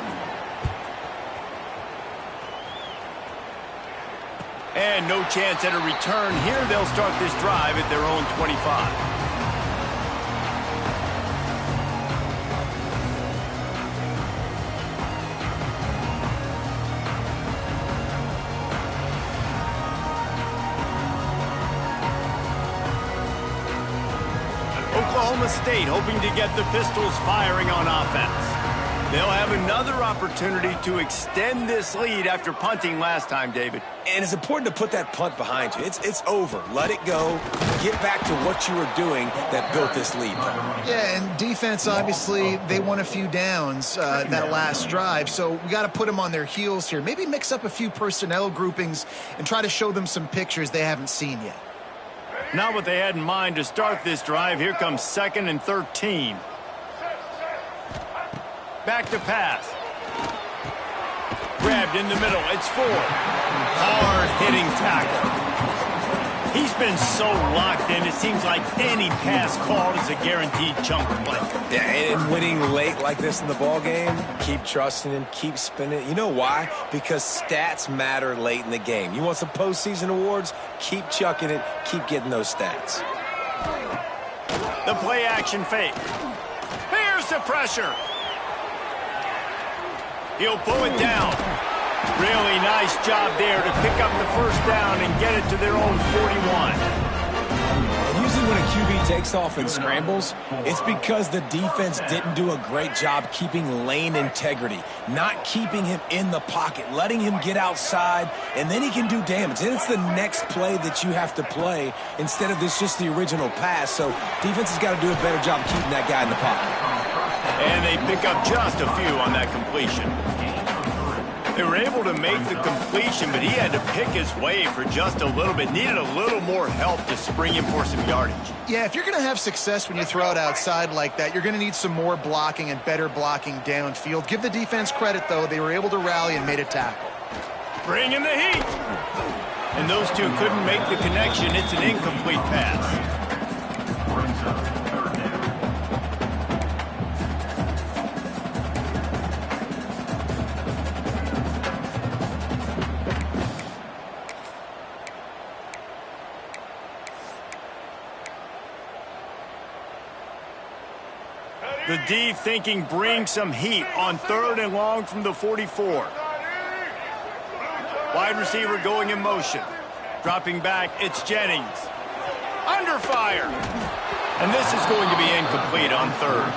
And no chance at a return here. They'll start this drive at their own 25. Oklahoma State hoping to get the Pistols firing on offense. They'll have another opportunity to extend this lead after punting last time, David. And it's important to put that punt behind you. It's over. Let it go. Get back to what you were doing that built this lead. Yeah, and defense, obviously, they won a few downs that last drive, so we got to put them on their heels here. Maybe mix up a few personnel groupings and try to show them some pictures they haven't seen yet. Not what they had in mind to start this drive. Here comes 2nd and 13. Back to pass. Grabbed in the middle. It's Ford. Hard-hitting tackle. He's been so locked in, it seems like any pass called is a guaranteed chunk play. Yeah, and winning late like this in the ball game, keep trusting him, keep spinning it. You know why? Because stats matter late in the game. You want some postseason awards? Keep chucking it, keep getting those stats. The play action fake. Here's the pressure. He'll pull it down. Really nice job there to pick up the first down and get it to their own 41. And usually when a QB takes off and scrambles, it's because the defense didn't do a great job keeping lane integrity, not keeping him in the pocket, letting him get outside, and then he can do damage. And it's the next play that you have to play instead of this just the original pass. So defense has got to do a better job keeping that guy in the pocket. And they pick up just a few on that completion. They were able to make the completion, but he had to pick his way for just a little bit. Needed a little more help to spring him for some yardage. Yeah, if you're going to have success when you throw it outside like that, you're going to need some more blocking and better blocking downfield. Give the defense credit, though. They were able to rally and made a tackle. Bring in the heat. And those two couldn't make the connection. It's an incomplete pass. The D thinking bring some heat on 3rd and long from the 44. Wide receiver going in motion. Dropping back, it's Jennings. Under fire. And this is going to be incomplete on 3rd.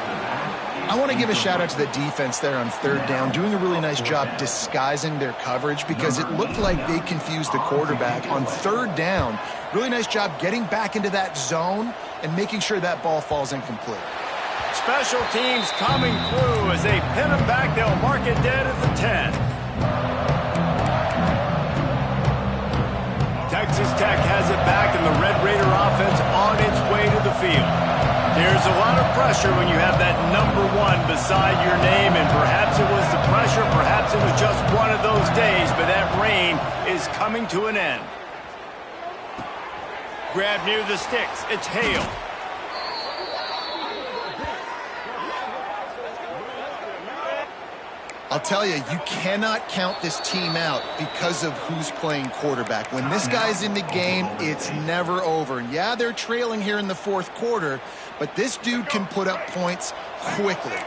I want to give a shout out to the defense there on 3rd down, doing a really nice job disguising their coverage because it looked like they confused the quarterback on 3rd down. Really nice job getting back into that zone and making sure that ball falls incomplete. Special teams coming through as they pin him back. They'll mark it dead at the 10. Texas Tech has it back, and the Red Raider offense on its way to the field. There's a lot of pressure when you have that number 1 beside your name, and perhaps it was the pressure, perhaps it was just one of those days, but that reign is coming to an end. Grab near the sticks. It's Hale. I'll tell you, you cannot count this team out because of who's playing quarterback. When this guy's in the game, it's never over. And yeah, they're trailing here in the 4th quarter, but this dude can put up points quickly.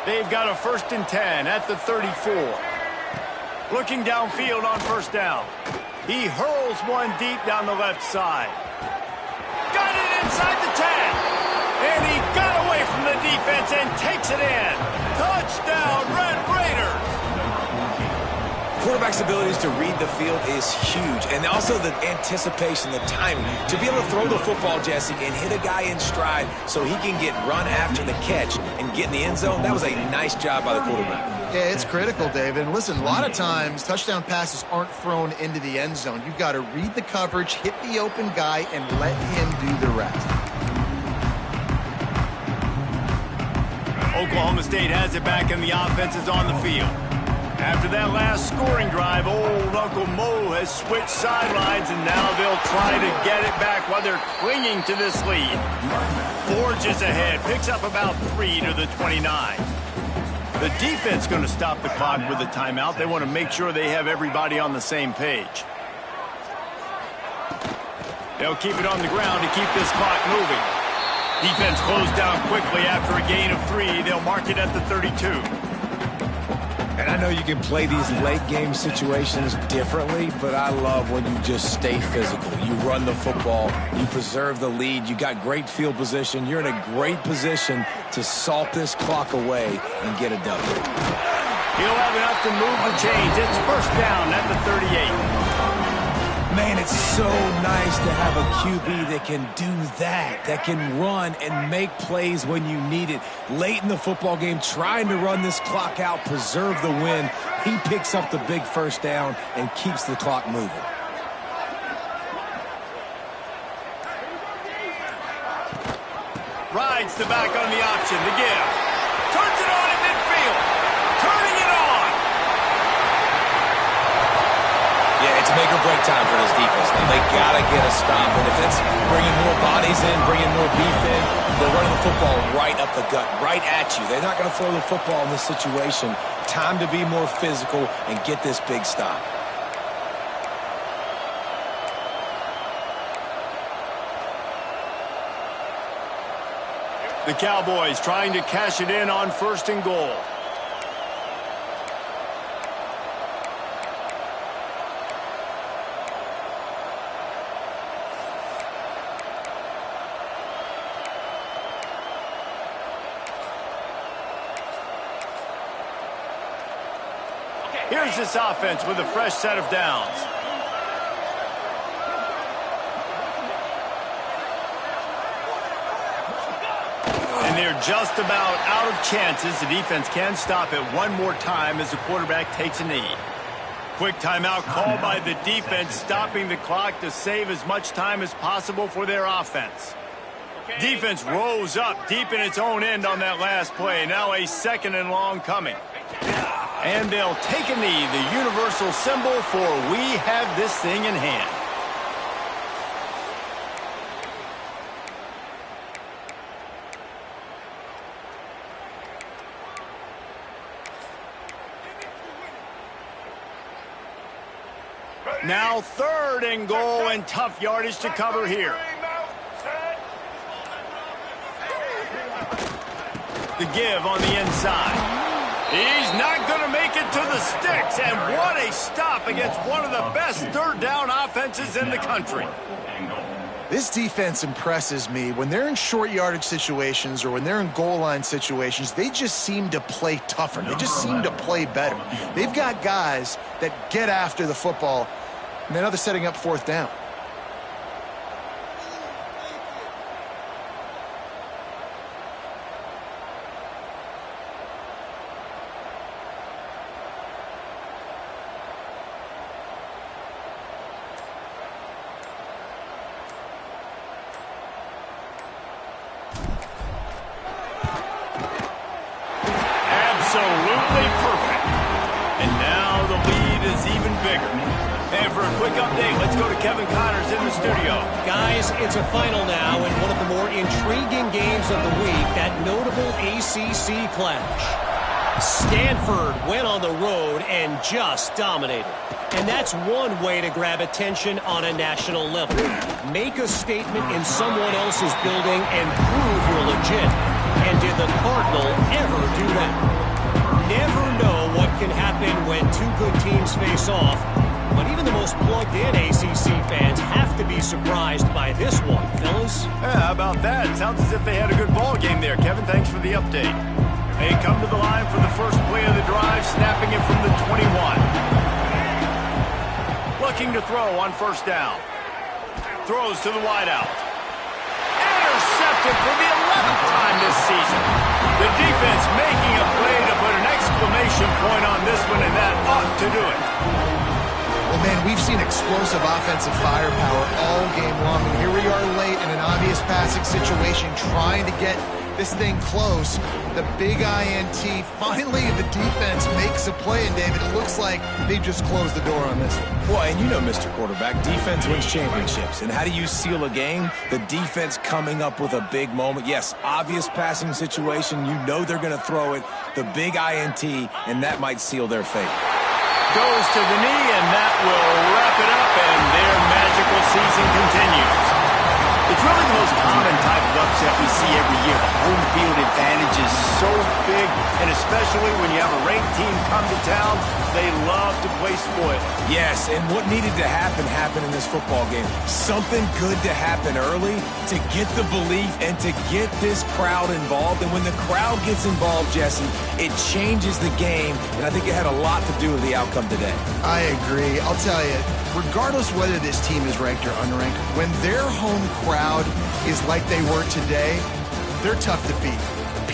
They've got a 1st and 10 at the 34. Looking downfield on 1st down. He hurls one deep down the left side. Got it inside the 10. And he got away from the defense and takes it in. Touchdown, Red Raiders! Quarterback's abilities to read the field is huge. And also the anticipation, the timing. To be able to throw the football, Jesse, and hit a guy in stride so he can get run after the catch and get in the end zone, that was a nice job by the quarterback. Yeah, it's critical, David. And listen, a lot of times touchdown passes aren't thrown into the end zone. You've got to read the coverage, hit the open guy, and let him do the rest. Oklahoma State has it back and the offense is on the field. After that last scoring drive, old Uncle Mo has switched sidelines, and now they'll try to get it back while they're clinging to this lead. Forges ahead, picks up about 3 to the 29. The defense going to stop the clock with a timeout. They want to make sure they have everybody on the same page. They'll keep it on the ground to keep this clock moving. Defense closed down quickly after a gain of 3. They'll mark it at the 32. And I know you can play these late game situations differently, but I love when you just stay physical. You run the football, you preserve the lead, you got great field position. You're in a great position to salt this clock away and get a W. He'll have enough to move the chains. It's 1st down at the 38. Man, it's so nice to have a QB that can do that can run and make plays when you need it. Late in the football game, trying to run this clock out, preserve the win. He picks up the big 1st down and keeps the clock moving. Rides the back on the option, the give. Turns it on in midfield. Turning it on. Yeah, it's It's make or break time for this defense. Now, they got to get a stop. And if it's bringing more bodies in, bringing more beef in, they're running the football right up the gut, right at you. They're not going to throw the football in this situation. Time to be more physical and get this big stop. The Cowboys trying to cash it in on 1st and goal. Here's this offense with a fresh set of downs. And they're just about out of chances. The defense can stop it one more time as the quarterback takes a knee. Quick timeout called by the defense, stopping the clock to save as much time as possible for their offense. Defense rose up deep in its own end on that last play. Now a 2nd and long coming. And they'll take a knee, the universal symbol for we have this thing in hand. Now 3rd and goal and tough yardage to cover here. The give on the inside. He's not going to make it to the sticks, and what a stop against one of the best 3rd down offenses in the country. This defense impresses me. When they're in short yardage situations or when they're in goal line situations, they just seem to play tougher. They just seem to play better. They've got guys that get after the football, and now they're setting up 4th down. Absolutely perfect. And now the lead is even bigger. And for a quick update, let's go to Kevin Connors in the studio. Guys, it's a final now in one of the more intriguing games of the week, that notable ACC clash. Stanford went on the road and just dominated. And that's one way to grab attention on a national level. Make a statement in someone else's building and prove you're legit. And did the Cardinal ever do that? Never know what can happen when two good teams face off. But even the most plugged-in ACC fans have to be surprised by this one, fellas. Yeah, how about that? Sounds as if they had a good ball game there. Kevin, thanks for the update. They come to the line for the first play of the drive, snapping it from the 21. Looking to throw on 1st down. Throws to the wideout. Intercepted for the 11th time this season. The defense making a play to put an exclamation point on this one, and that ought to do it. Well, man, we've seen explosive offensive firepower all game long, and here we are late in an obvious passing situation trying to get this thing close. The big INT, finally the defense makes a play, and David, it looks like they just closed the door on this one. Well, and you know, Mr. Quarterback, defense wins championships. And how do you seal a game? The defense coming up with a big moment. Yes, obvious passing situation. You know they're going to throw it. The big INT, and that might seal their fate. Goes to the knee, and that will wrap it up, and their magical season continues. It's really the most common type of upset we see every year. The home field advantage is so big, and especially when you have a ranked team come to town, they love to play spoiler. Yes, and what needed to happen happened in this football game. Something good to happen early to get the belief and to get this crowd involved. And when the crowd gets involved, Jesse, it changes the game, and I think it had a lot to do with the outcome today. I agree. I'll tell you, regardless whether this team is ranked or unranked, when their home crowd is like they were today, they're tough to beat,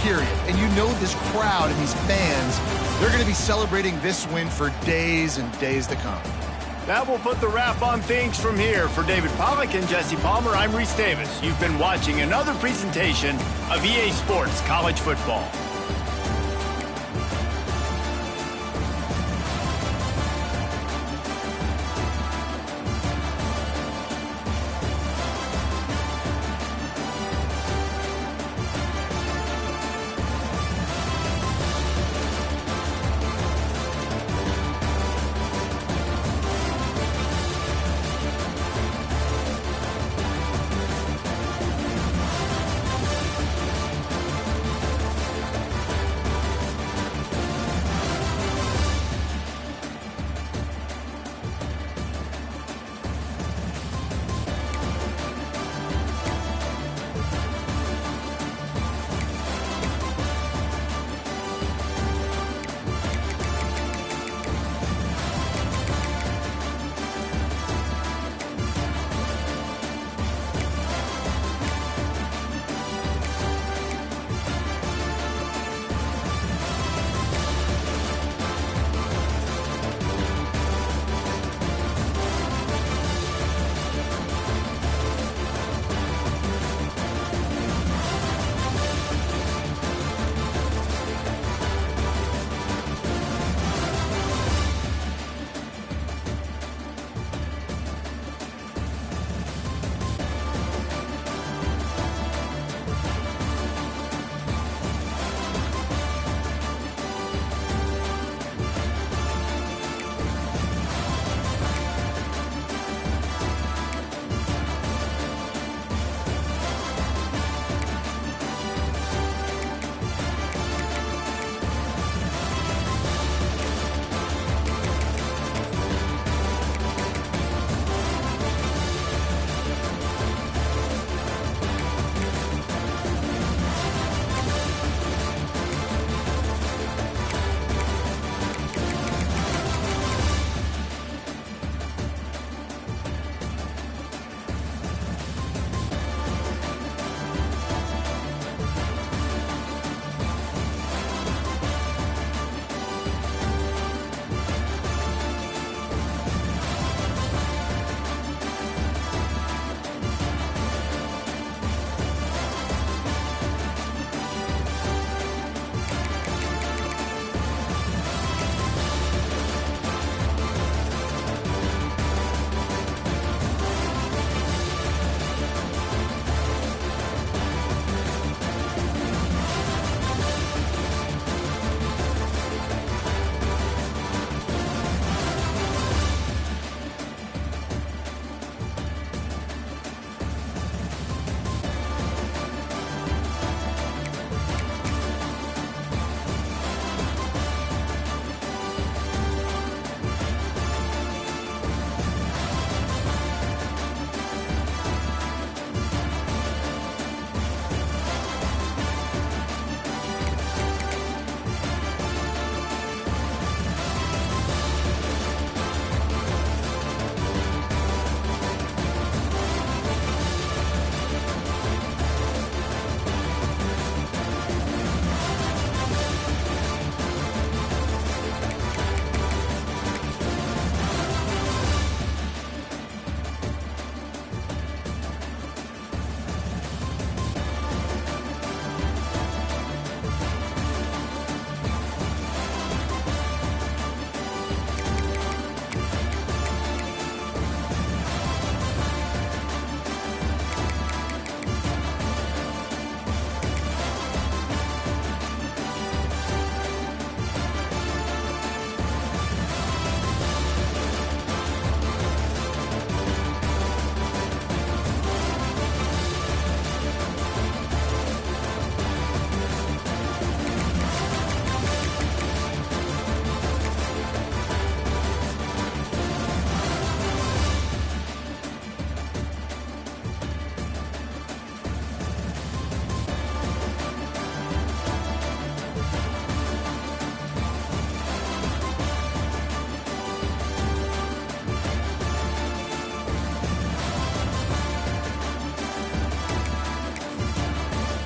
period. And you know this crowd and these fans, they're going to be celebrating this win for days and days to come. That will put the wrap on things from here. For David Pollack and Jesse Palmer, I'm Reese Davis. You've been watching another presentation of EA Sports College Football.